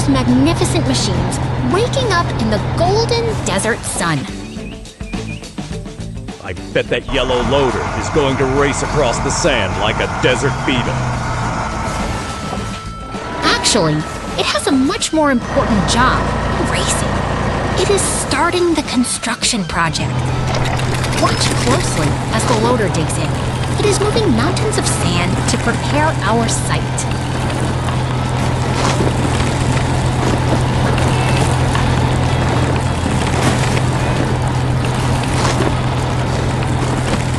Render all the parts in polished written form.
those magnificent machines waking up in the golden desert sun. I bet that yellow loader is going to race across the sand like a desert beetle. Actually, it has a much more important job than racing. It is starting the construction project. Watch closely as the loader digs in. It is moving mountains of sand to prepare our site.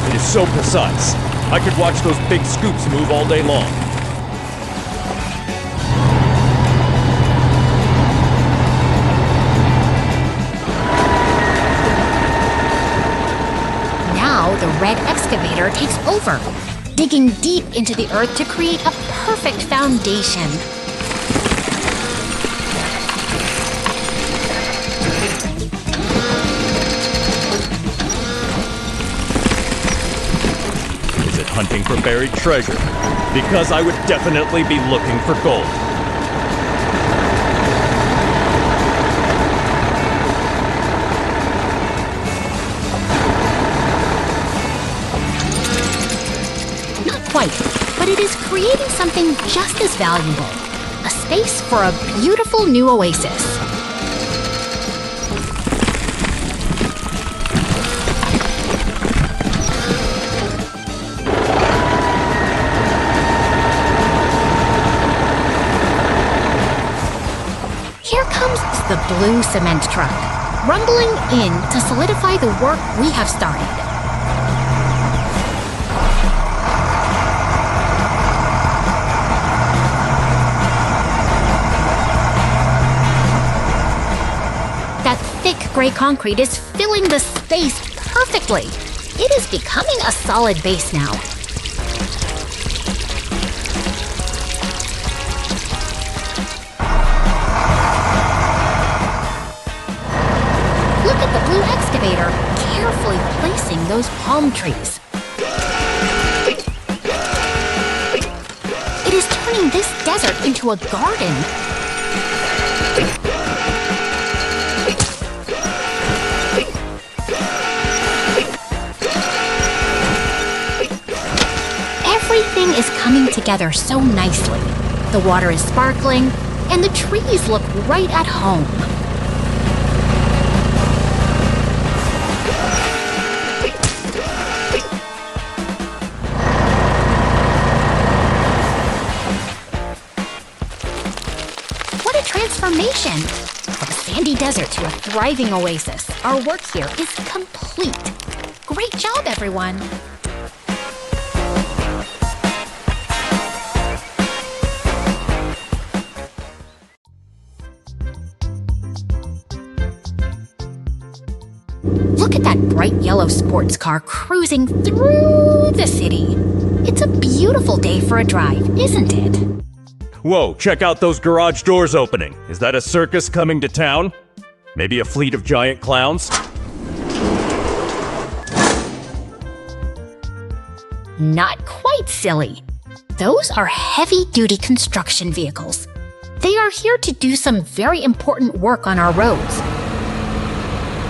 It is so precise. I could watch those big scoops move all day long. Now the red excavator takes over, digging deep into the earth to create a perfect foundation. Is it hunting for buried treasure? Because I would definitely be looking for gold. Quite, but it is creating something just as valuable, a space for a beautiful new oasis. Here comes the blue cement truck, rumbling in to solidify the work we have started. Thick gray concrete is filling the space perfectly. It is becoming a solid base now. Look at the blue excavator carefully placing those palm trees. It is turning this desert into a garden. Everything is coming together so nicely. The water is sparkling, and the trees look right at home. What a transformation! From a sandy desert to a thriving oasis, our work here is complete. Great job, everyone! Look at that bright yellow sports car cruising through the city. It's a beautiful day for a drive, isn't it? Whoa, check out those garage doors opening. Is that a circus coming to town? Maybe a fleet of giant clowns? Not quite silly. Those are heavy-duty construction vehicles. They are here to do some very important work on our roads.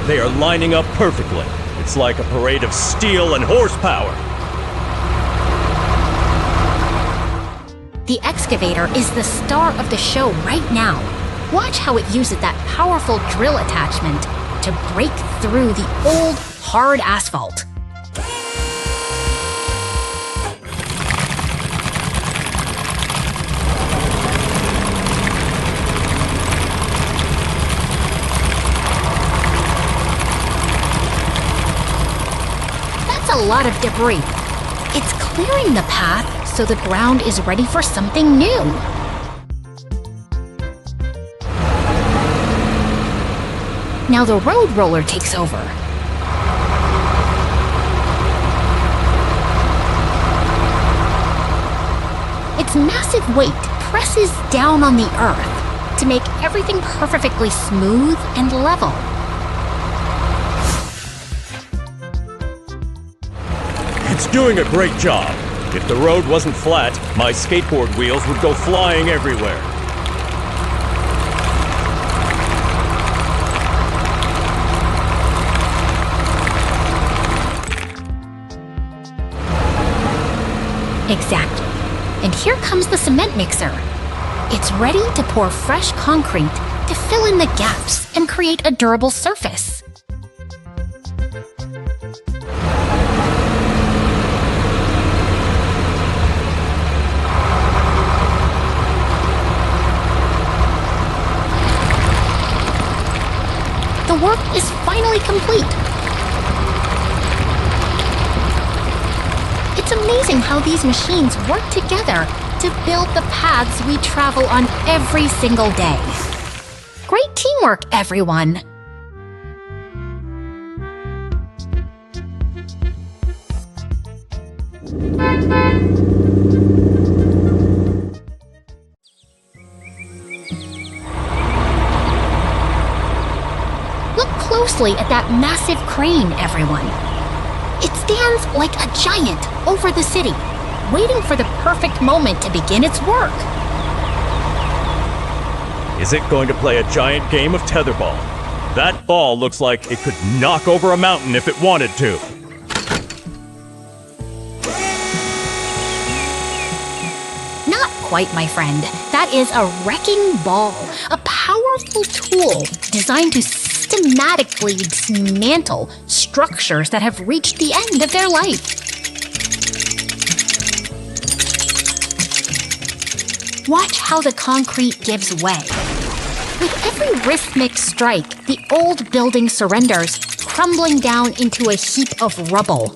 They are lining up perfectly. It's like a parade of steel and horsepower. The excavator is the star of the show right now. Watch how it uses that powerful drill attachment to break through the old, hard asphalt. A lot of debris. It's clearing the path so the ground is ready for something new. Now the road roller takes over. Its massive weight presses down on the earth to make everything perfectly smooth and level. It's doing a great job. If the road wasn't flat, my skateboard wheels would go flying everywhere. Exactly. And here comes the cement mixer. It's ready to pour fresh concrete to fill in the gaps and create a durable surface. The work is finally complete. It's amazing how these machines work together to build the paths we travel on every single day. Great teamwork, everyone! Look closely at that massive crane, everyone. It stands like a giant over the city, waiting for the perfect moment to begin its work. Is it going to play a giant game of tetherball? That ball looks like it could knock over a mountain if it wanted to. Not quite, my friend. That is a wrecking ball, a powerful tool designed to systematically dismantle structures that have reached the end of their life. Watch how the concrete gives way. With every rhythmic strike, the old building surrenders, crumbling down into a heap of rubble.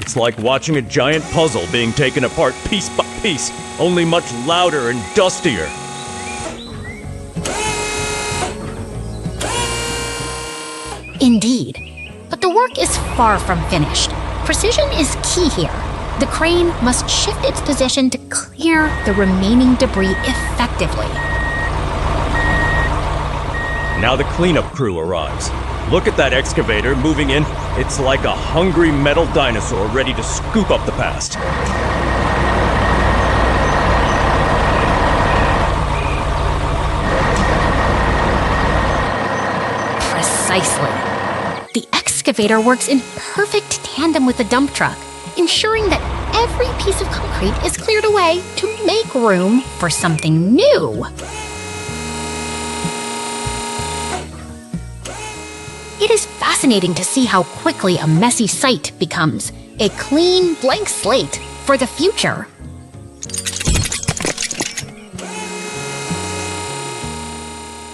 It's like watching a giant puzzle being taken apart piece by piece, only much louder and dustier. Indeed. But the work is far from finished. Precision is key here. The crane must shift its position to clear the remaining debris effectively. Now the cleanup crew arrives. Look at that excavator moving in. It's like a hungry metal dinosaur ready to scoop up the past. Precisely. The excavator works in perfect tandem with the dump truck, ensuring that every piece of concrete is cleared away to make room for something new. It is fascinating to see how quickly a messy site becomes a clean, blank slate for the future.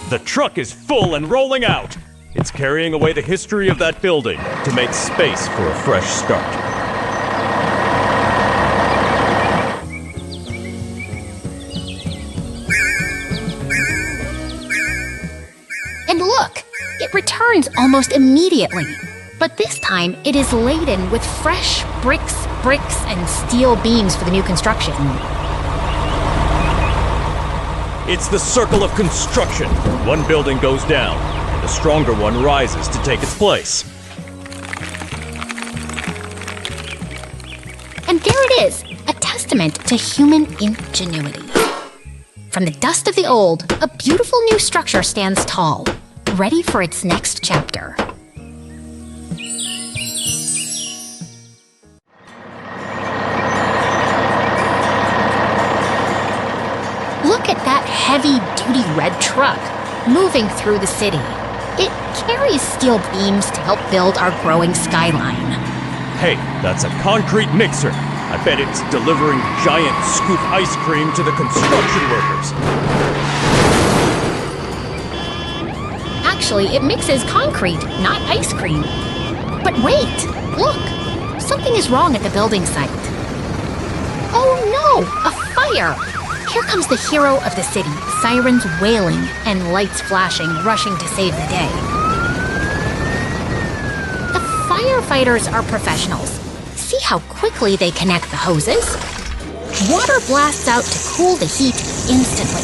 The truck is full and rolling out. It's carrying away the history of that building to make space for a fresh start. And look, it returns almost immediately. But this time, it is laden with fresh bricks, and steel beams for the new construction. It's the circle of construction. One building goes down, and a stronger one rises to take its place. And there it is, a testament to human ingenuity. From the dust of the old, a beautiful new structure stands tall, ready for its next chapter. Look at that heavy-duty red truck moving through the city. It carries steel beams to help build our growing skyline. Hey, that's a concrete mixer. I bet it's delivering giant scoop ice cream to the construction workers. Actually, it mixes concrete, not ice cream. But wait, look! Something is wrong at the building site. Oh no! A fire! Here comes the hero of the city, sirens wailing and lights flashing, rushing to save the day. The firefighters are professionals. See how quickly they connect the hoses? Water blasts out to cool the heat instantly.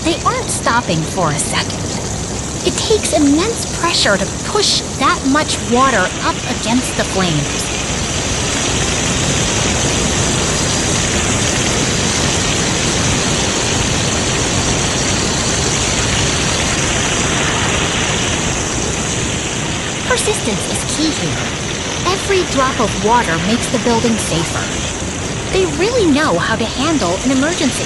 They aren't stopping for a second. It takes immense pressure to push that much water up against the flames. distance is key here. Every drop of water makes the building safer. They really know how to handle an emergency.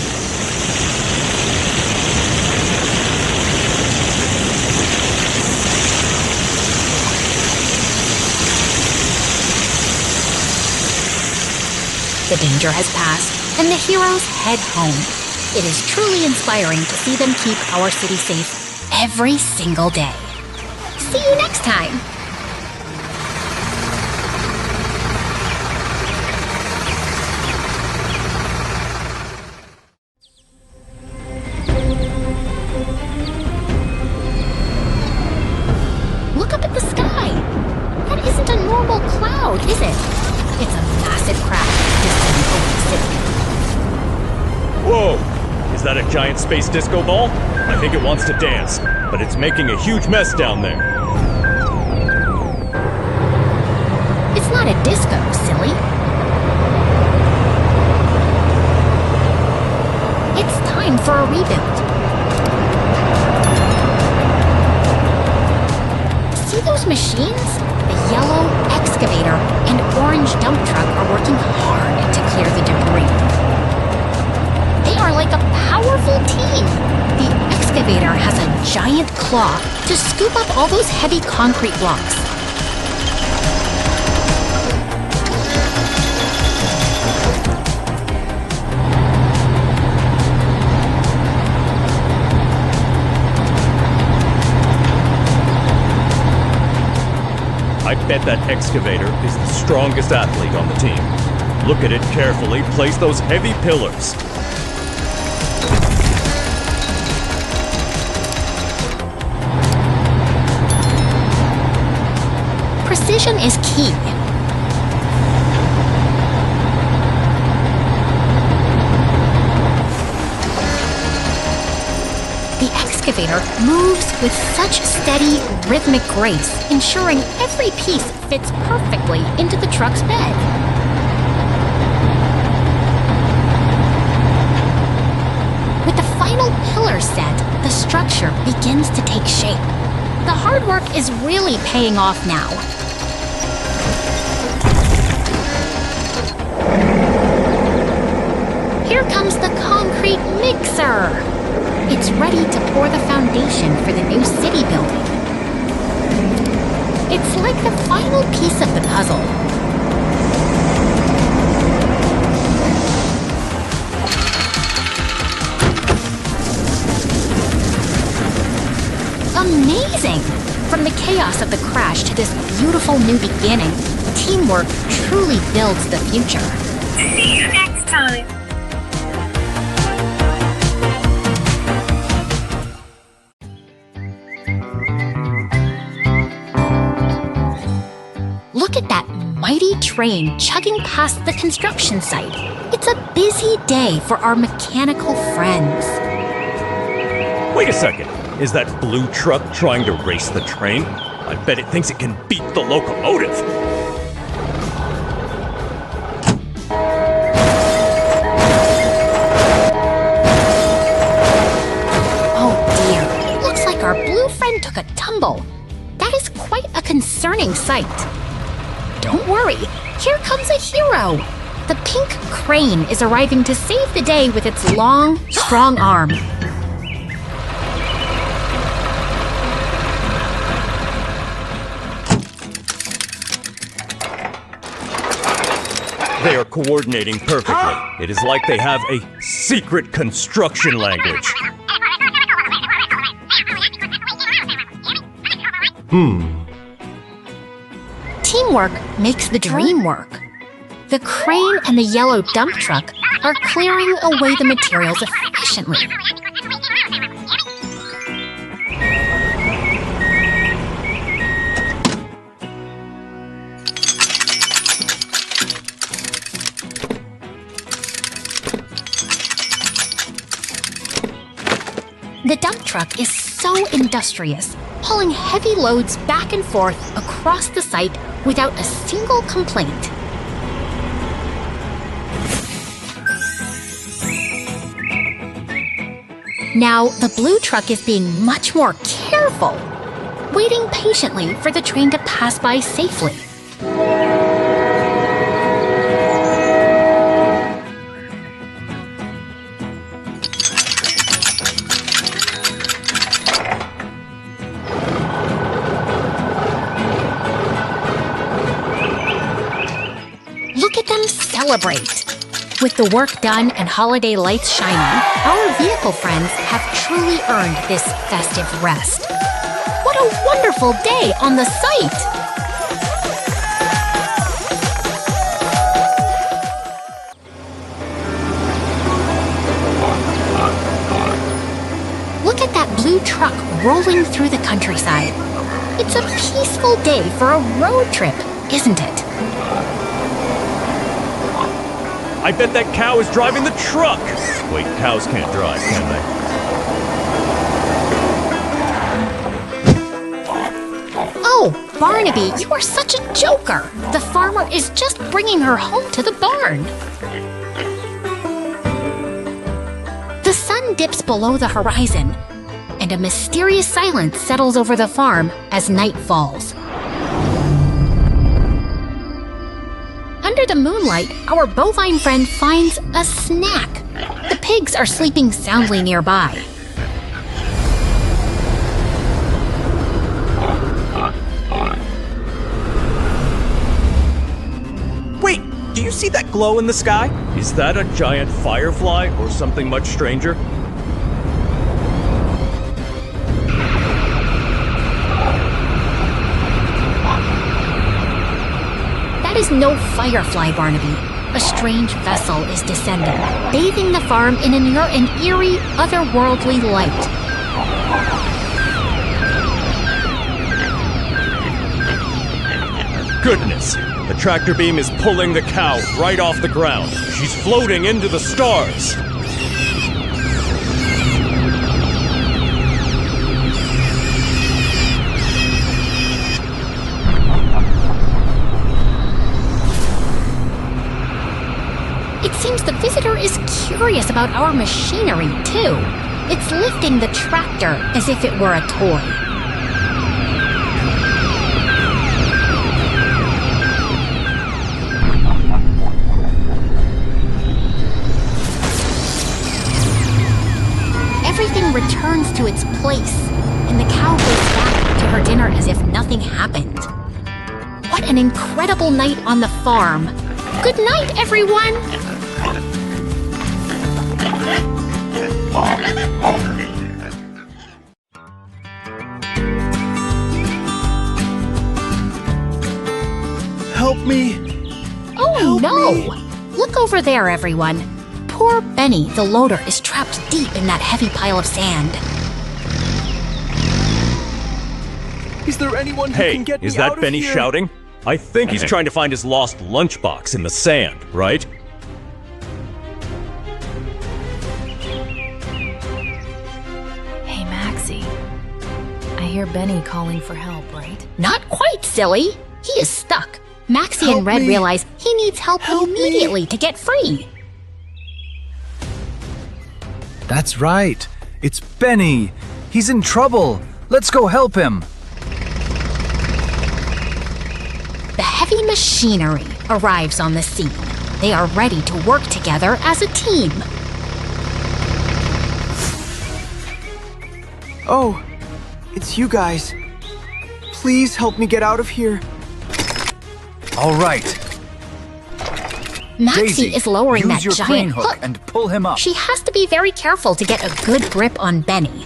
The danger has passed, and the heroes head home. It is truly inspiring to see them keep our city safe every single day. See you next time! Look up at the sky! That isn't a normal cloud, is it? It's a massive craft descending over the city. Whoa! Is that a giant space disco ball? I think it wants to dance, but it's making a huge mess down there. It's not a disco, silly. It's time for a rebuild. See those machines? The yellow excavator and orange dump truck are working hard to clear the debris. They are like a powerful team. The excavator has a giant claw to scoop up all those heavy concrete blocks. I bet that excavator is the strongest athlete on the team. Look at it carefully, place those heavy pillars. Precision is key. The excavator moves with such steady, rhythmic grace, ensuring every piece fits perfectly into the truck's bed. With the final pillar set, the structure begins to take shape. The hard work is really paying off now. Here comes the concrete mixer. It's ready to pour the foundation for the new city building. It's like the final piece of the puzzle. Amazing! From the chaos of the crash to this beautiful new beginning, teamwork truly builds the future. See you next time. Look at that mighty train chugging past the construction site. It's a busy day for our mechanical friends. Wait a second. Is that blue truck trying to race the train? I bet it thinks it can beat the locomotive. Oh dear, looks like our blue friend took a tumble. That is quite a concerning sight. Don't worry, here comes a hero. The pink crane is arriving to save the day with its long, strong arm. They are coordinating perfectly. It is like they have a secret construction language. Teamwork makes the dream work. The crane and the yellow dump truck are clearing away the materials efficiently. The dump truck is so industrious, hauling heavy loads back and forth across the site without a single complaint. Now, the blue truck is being much more careful. waiting patiently for the train to pass by safely. Look at them celebrate! With the work done and holiday lights shining, our vehicle friends have truly earned this festive rest. What a wonderful day on the site! Look at that blue truck rolling through the countryside. It's a peaceful day for a road trip, isn't it? I bet that cow is driving the truck! Wait, cows can't drive, can they? Oh, Barnaby, you are such a joker! The farmer is just bringing her home to the barn. The sun dips below the horizon, and a mysterious silence settles over the farm as night falls. Under the moonlight, our bovine friend finds a snack. The pigs are sleeping soundly nearby. Wait, do you see that glow in the sky? Is that a giant firefly or something much stranger? That is no firefly, Barnaby. A strange vessel is descending, bathing the farm in an eerie, otherworldly light. Goodness! The tractor beam is pulling the cow right off the ground. She's floating into the stars. It seems the visitor is curious about our machinery, too. It's lifting the tractor as if it were a toy. Everything returns to its place, and the cow goes back to her dinner as if nothing happened. What an incredible night on the farm! Good night, everyone! Help me! Oh Help no! me. Look over there, everyone. Poor Benny, the loader, is trapped deep in that heavy pile of sand. Is there anyone who Hey, can get me is out that of Benny here? shouting? I think he's trying to find his lost lunchbox in the sand, right? Hey, Maxie. I hear Benny calling for help, right? Not quite, silly. He is stuck. Maxie and Help Red me. realize he needs help Help me. immediately to get free. That's right. It's Benny. He's in trouble. Let's go help him. The heavy machinery arrives on the scene. They are ready to work together as a team. Oh, it's you guys. Please help me get out of here. All right. Maxie Daisy, is lowering use that your crane giant hook and pull him up. She has to be very careful to get a good grip on Benny.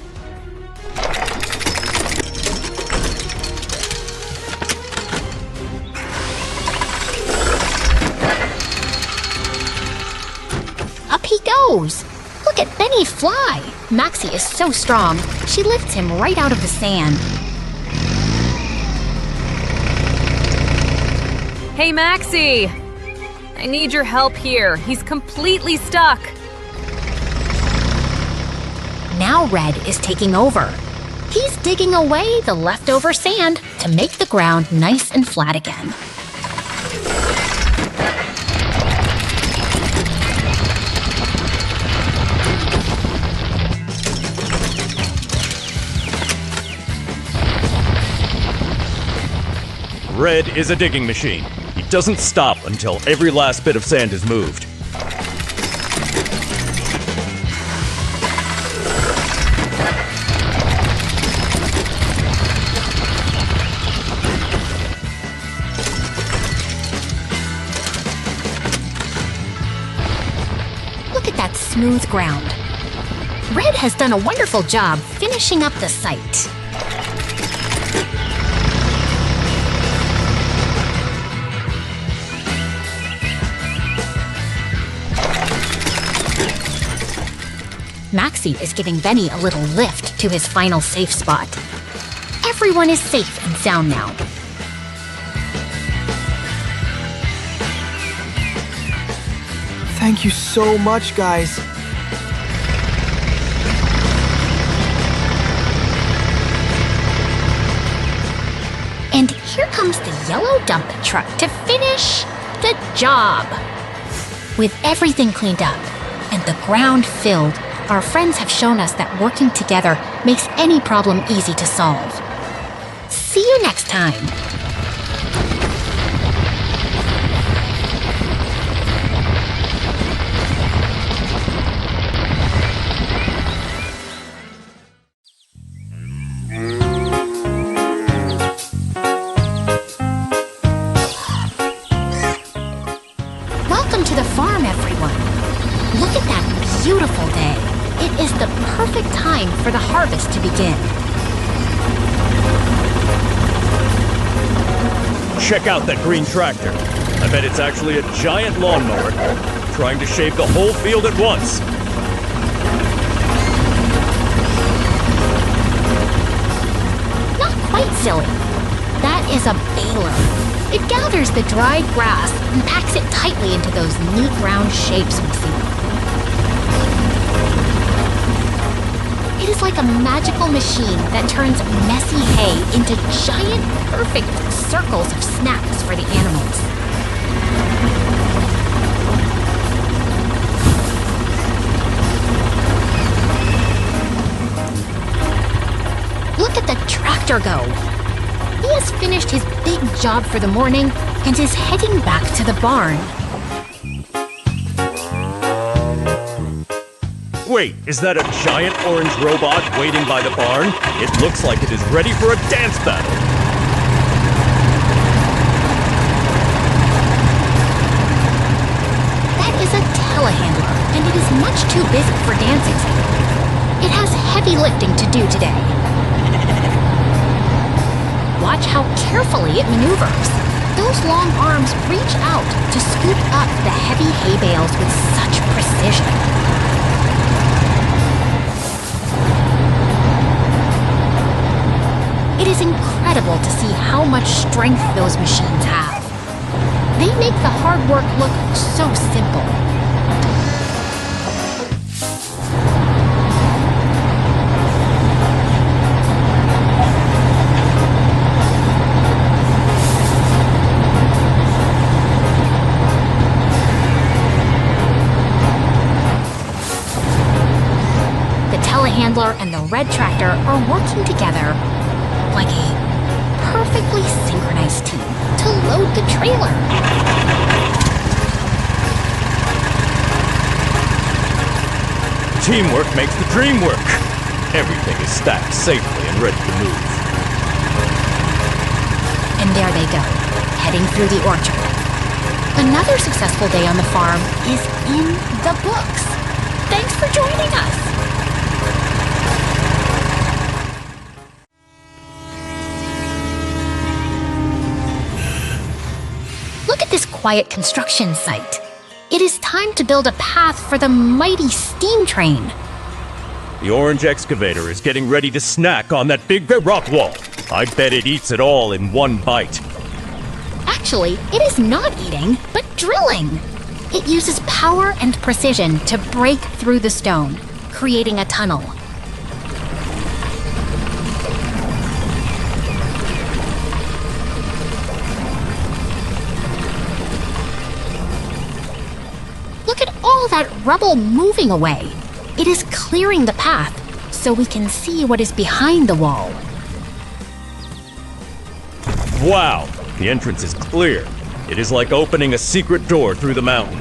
Up he goes. Look at Benny fly. Maxie is so strong, she lifts him right out of the sand. Hey, Maxie! I need your help here. He's completely stuck. Now Red is taking over. He's digging away the leftover sand to make the ground nice and flat again. Red is a digging machine. He doesn't stop until every last bit of sand is moved. Look at that smooth ground. Red has done a wonderful job finishing up the site. Maxie is giving Benny a little lift to his final safe spot. Everyone is safe and sound now. Thank you so much, guys. And here comes the yellow dump truck to finish the job. With everything cleaned up and the ground filled, our friends have shown us that working together makes any problem easy to solve. See you next time. Welcome to the farm, everyone. Look at that beautiful day. It is the perfect time for the harvest to begin. Check out that green tractor. I bet it's actually a giant lawnmower trying to shave the whole field at once. Not quite silly. That is a baler. It gathers the dried grass and packs it tightly into those neat round shapes we see. It is like a magical machine that turns messy hay into giant, perfect circles of snacks for the animals. Look at the tractor go. He has finished his big job for the morning and is heading back to the barn. Wait, is that a giant orange robot waiting by the barn? It looks like it is ready for a dance battle. That is a telehandler, and it is much too busy for dancing. It has heavy lifting to do today. Watch how carefully it maneuvers. Those long arms reach out to scoop up the heavy hay bales with such precision. It is incredible to see how much strength those machines have. They make the hard work look so simple. The telehandler and the red tractor are working together like a perfectly synchronized team to load the trailer. Teamwork makes the dream work. Everything is stacked safely and ready to move. And there they go, heading through the orchard. Another successful day on the farm is in the books. Thanks for joining us. Look at this quiet construction site. It is time to build a path for the mighty steam train. The orange excavator is getting ready to snack on that big rock wall. I bet it eats it all in one bite. Actually, it is not eating, but drilling. It uses power and precision to break through the stone, creating a tunnel. Look at all that rubble moving away. It is clearing the path so we can see what is behind the wall. Wow, The entrance is clear. It is like opening a secret door through the mountain.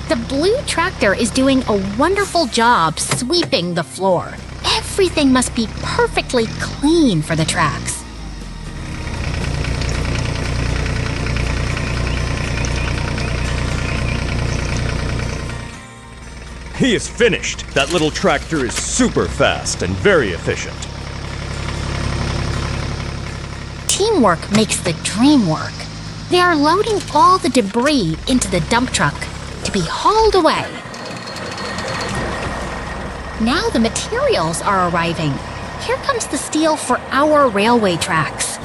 The blue tractor is doing a wonderful job sweeping the floor. Everything must be perfectly clean for the tracks. He is finished. That little tractor is super fast and very efficient. Teamwork makes the dream work. They are loading all the debris into the dump truck to be hauled away. Now the materials are arriving. Here comes the steel for our railway tracks.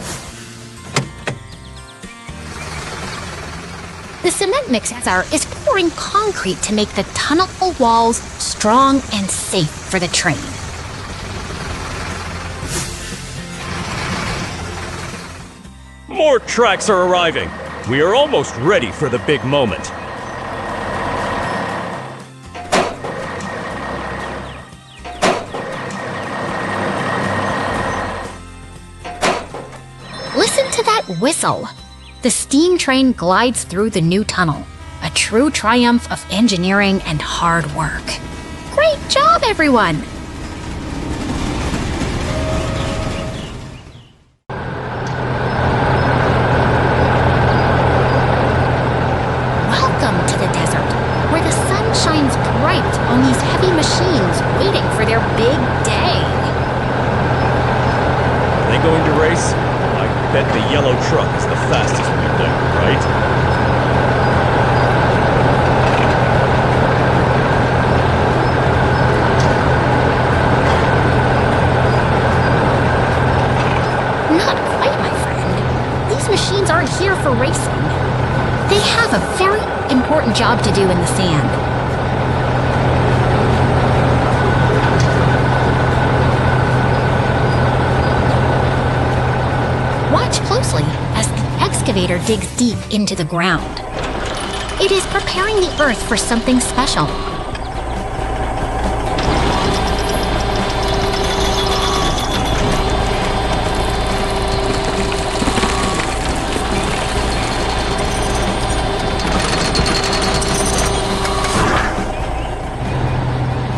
The cement mixer is pouring concrete to make the tunnel walls strong and safe for the train. More tracks are arriving. We are almost ready for the big moment. Listen to that whistle. The steam train glides through the new tunnel, a true triumph of engineering and hard work. Great job, everyone! Welcome to the desert, where the sun shines bright on these heavy machines waiting for their big day. Are they going to race? I bet the yellow truck is the fastest one there, right? Not quite, my friend. These machines aren't here for racing. They have a very important job to do in the sand. Watch closely as the excavator digs deep into the ground. It is preparing the earth for something special.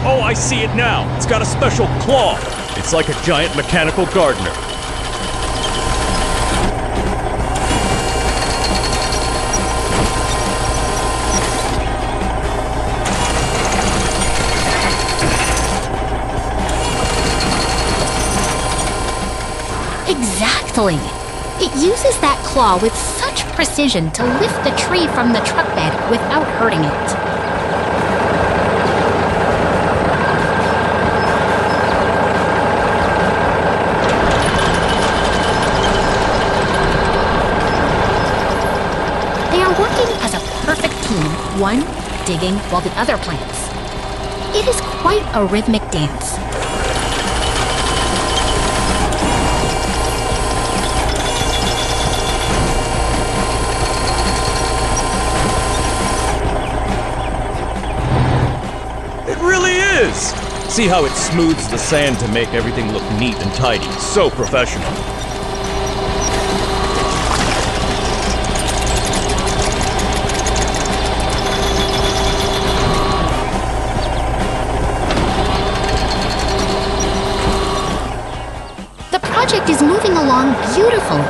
Oh, I see it now. It's got a special claw. It's like a giant mechanical gardener. Exactly. It uses that claw with such precision to lift the tree from the truck bed without hurting it. They are working as a perfect team, one digging while the other plants. It is quite a rhythmic dance. See how it smooths the sand to make everything look neat and tidy. So professional. The project is moving along beautifully.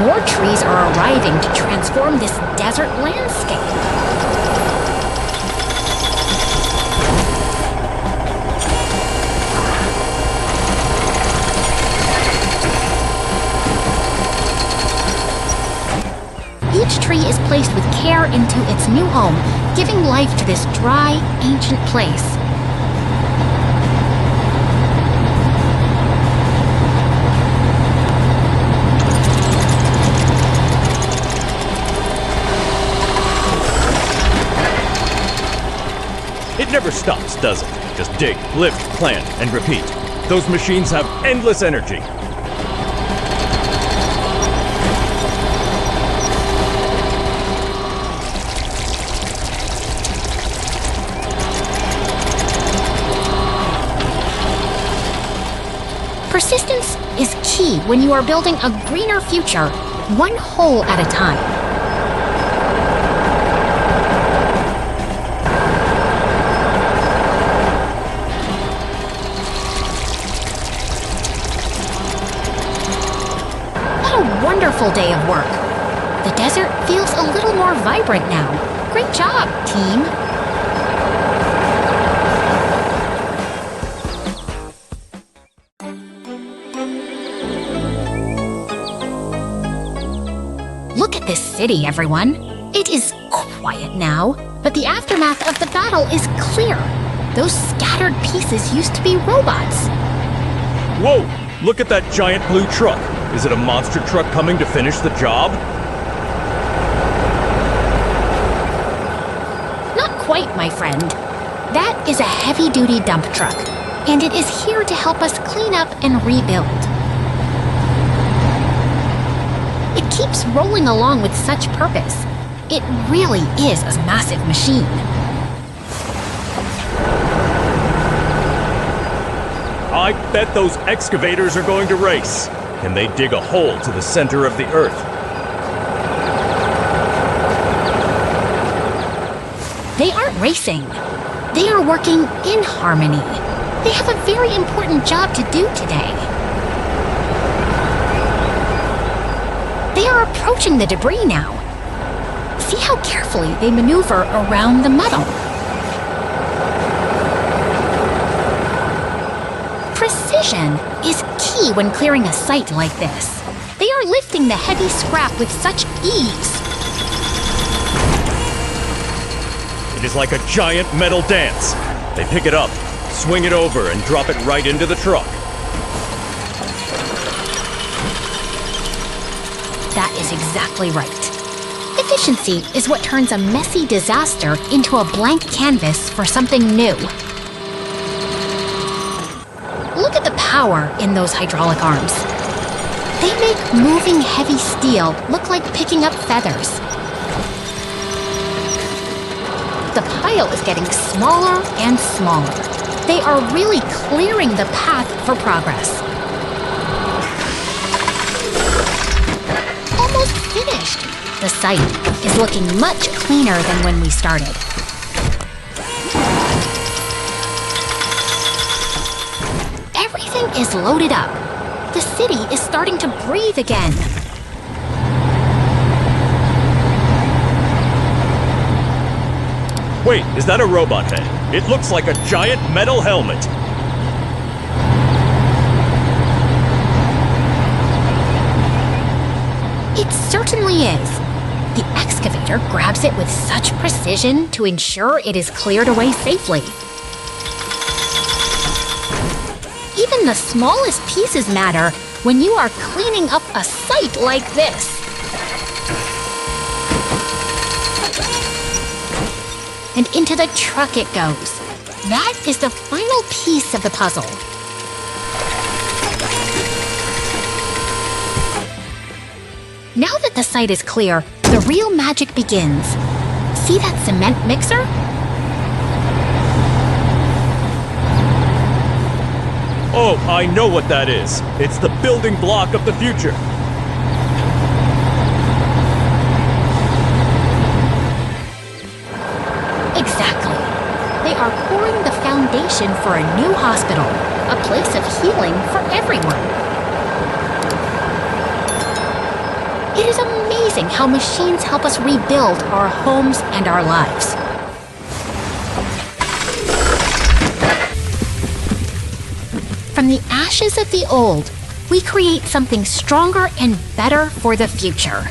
More trees are arriving to transform this desert landscape. Each tree is placed with care into its new home, giving life to this dry, ancient place. It never stops, does it? Just dig, lift, plant, and repeat. Those machines have endless energy. when you are building a greener future, one hole at a time. What a wonderful day of work. The desert feels a little more vibrant now. Great job, team. Look at this city, everyone. It is quiet now, but the aftermath of the battle is clear. Those scattered pieces used to be robots. Whoa! Look at that giant blue truck. Is it a monster truck coming to finish the job? Not quite, my friend. That is a heavy-duty dump truck, and it is here to help us clean up and rebuild. It keeps rolling along with such purpose. It really is a massive machine. I bet those excavators are going to race. Can they dig a hole to the center of the Earth? They aren't racing. They are working in harmony. They have a very important job to do today. They are approaching the debris now. See how carefully they maneuver around the metal. Precision is key when clearing a site like this. They are lifting the heavy scrap with such ease. It is like a giant metal dance. They pick it up, swing it over, and drop it right into the truck. That is exactly right. Efficiency is what turns a messy disaster into a blank canvas for something new. Look at the power in those hydraulic arms. They make moving heavy steel look like picking up feathers. The pile is getting smaller and smaller. They are really clearing the path for progress. Almost finished. The site is looking much cleaner than when we started. Everything is loaded up. The city is starting to breathe again. Wait, is that a robot head? It looks like a giant metal helmet. It certainly is. The excavator grabs it with such precision to ensure it is cleared away safely. Even the smallest pieces matter when you are cleaning up a site like this. And into the truck it goes. That is the final piece of the puzzle. Now that the site is clear, the real magic begins. See that cement mixer? Oh, I know what that is. It's the building block of the future. Exactly. They are pouring the foundation for a new hospital, a place of healing for everyone. It is amazing how machines help us rebuild our homes and our lives. From the ashes of the old, we create something stronger and better for the future.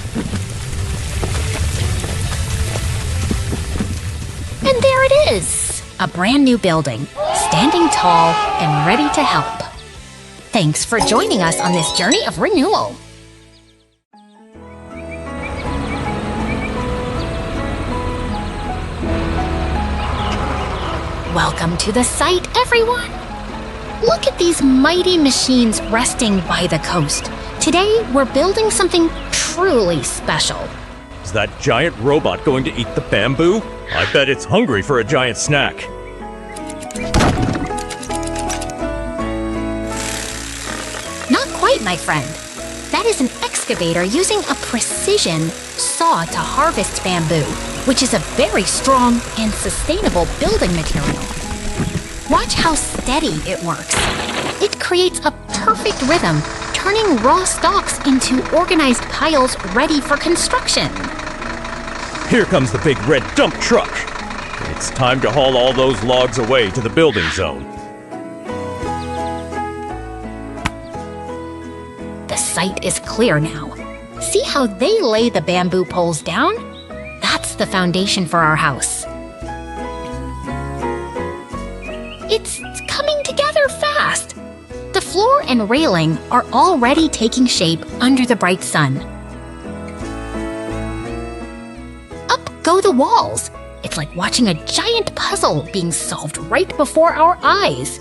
And there it is, a brand new building, standing tall and ready to help. Thanks for joining us on this journey of renewal. Welcome to the site, everyone! Look at these mighty machines resting by the coast. Today, we're building something truly special. Is that giant robot going to eat the bamboo? I bet it's hungry for a giant snack. Not quite, my friend. That is an excavator using a precision saw to harvest bamboo, which is a very strong and sustainable building material. Watch how steady it works. It creates a perfect rhythm, turning raw stalks into organized piles ready for construction. Here comes the big red dump truck. It's time to haul all those logs away to the building zone. The site is clear now. See how they lay the bamboo poles down? That's the foundation for our house. It's coming together fast. The floor and railing are already taking shape under the bright sun. Up go the walls. It's like watching a giant puzzle being solved right before our eyes.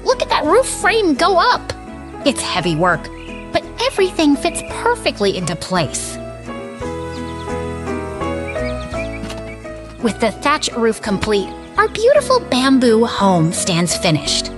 Look at that roof frame go up. It's heavy work, but everything fits perfectly into place. With the thatch roof complete, our beautiful bamboo home stands finished.